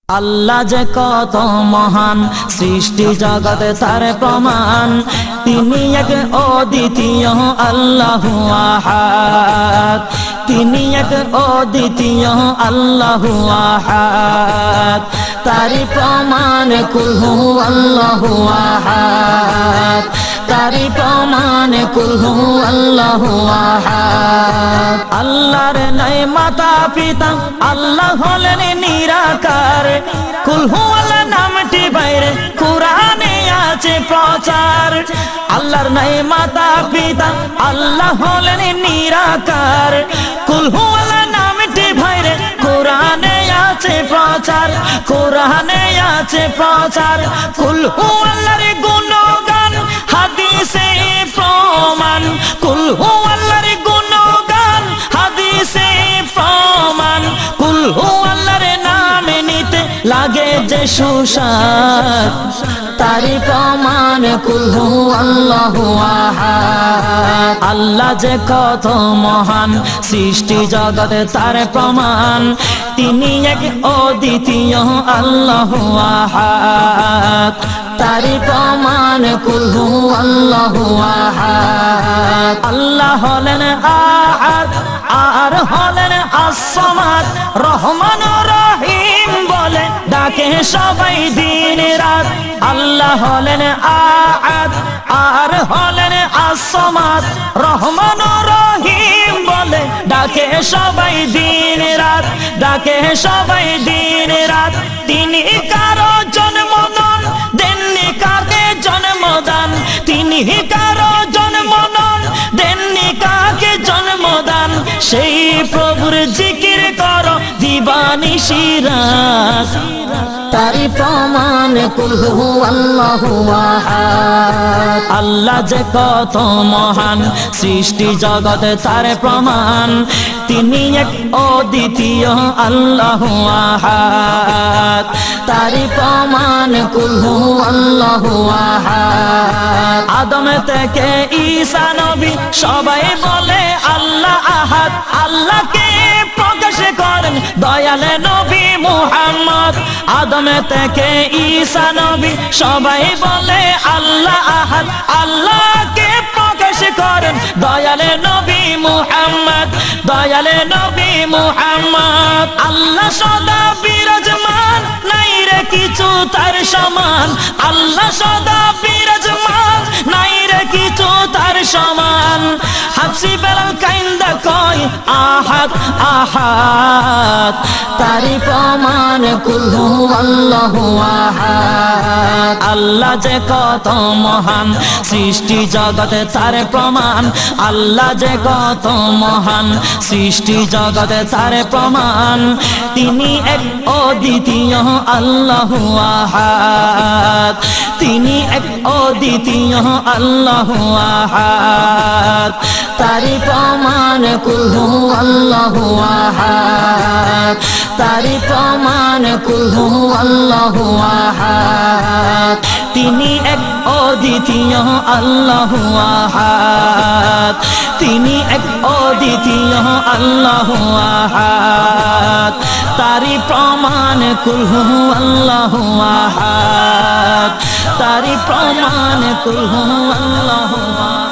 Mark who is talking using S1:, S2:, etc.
S1: আল্লাহ যে কত মহান, সৃষ্টি জগতে তার প্রমাণ। তিনি এক অদ্বিতীয় আল্লাহু আহাদ, তিনি এক অদ্বিতীয় আল্লাহু আহাদ। তারি প্রমাণ কুল হু আল্লাহু আহাদ, তারি প্রমাণ কুল হু আল্লাহু আহাদ। আল্লাহর নাই মাতা পিতা, আল্লাহ হলেন নিরাকার। কুল হু আল্লাহ নামটি বাইরে কুরআনে আছে প্রচার। আল্লাহর নাই মাতা পিতা, আল্লাহ হলেন নিরাকার। কুল হু আল্লাহ নামটি বাইরে কুরআনে আছে প্রচার, কুরআনে আছে প্রচার। কুল হু আল্লাহর গুণগান হাদিসে প্রমাণ, কুল হু আল্লাহর গুণগান হাদিসে প্রমাণ। কুল হু আল্লাহর নাম নিতে লাগে যে সুস্বাদ, তারি প্রমাণ কুল হু আল্লাহু আহাদ। আল্লাহ যে কত মহান, সৃষ্টি জগতে তার প্রমাণ। তিনি এক অদ্বিতীয় আল্লাহু আহাদ, তারি প্রমাণ কুল হু আল্লাহু আহাদ। আল্লাহ হলেন আহাদ, আর হলেন as-সামাদ। রহমান রহিম বলে ডাকে সবাই দিন রাত। আল্লাহ হলেন আহাদ, আর হলেন as-সামাদ। রহমান রহিম বলে ডাকে সবাই দিন রাত, ডাকে সবাই দিন রাত। তিনি কারো জন্ম নন, দেননি কাকে জন্মদান। তিনি কারো জন্ম নন, দেননি কাকে জন্মদান। সেই প্রভুর জিকির করো দিবানিশি রাত, তারি প্রমাণ কুল হু আল্লাহু আহাদ। আল্লাহ যে কত মহান, সৃষ্টি জগতে তার প্রমাণ। তিনি এক অদ্বিতীয় আল্লাহু আহাদ, তারি প্রমাণ কুল হু আল্লাহু আহাদ। আদম থেকে ঈসা নবী সবাই বলে আল্লাহ আহাদ। আল্লাহকে প্রকাশ করেন দয়াল নবী মুহাম্মদ। আদম থেকে ঈসা নবী সবাই বলে আল্লাহ আহাদ। আল্লাহকে প্রকাশ করেন দয়াল নবী মুহাম্মদ, দয়াল নবী মুহাম্মদ। আল্লাহ সদা বিরাজমান, নাই রে কিছু তার সমান। আল্লাহ সদা বিরাজমান, নাই রে কিছু তার সমান। হাফসি বেলাল কাইন্দা কয় আহাদ আহাদ, তারি প্রমাণ কুল হু আল্লাহু আহাদ। আল্লাহ যে কত মহান, সৃষ্টি জগতে তার প্রমাণ। আল্লাহ যে কত মহান, সৃষ্টি জগতে তার প্রমাণ। তিনি এক অদ্বিতীয় আল্লাহু আহাদ, তিনি এক অদ্বিতীয় আল্লাহু আহাদ। তারি প্রমাণ কুল হু আল্লাহু আহাদ, তারি প্রমাণ কুল হু আল্লাহু আহাদ। তিনি এক অদ্বিতীয় আল্লাহু আহাদ, তিনি এক অদ্বিতীয় আল্লাহু আহাদ। তারি প্রমাণ কুল হু আল্লাহু আহাদ, তারি প্রমাণ কুল হু আল্লাহু আহাদ।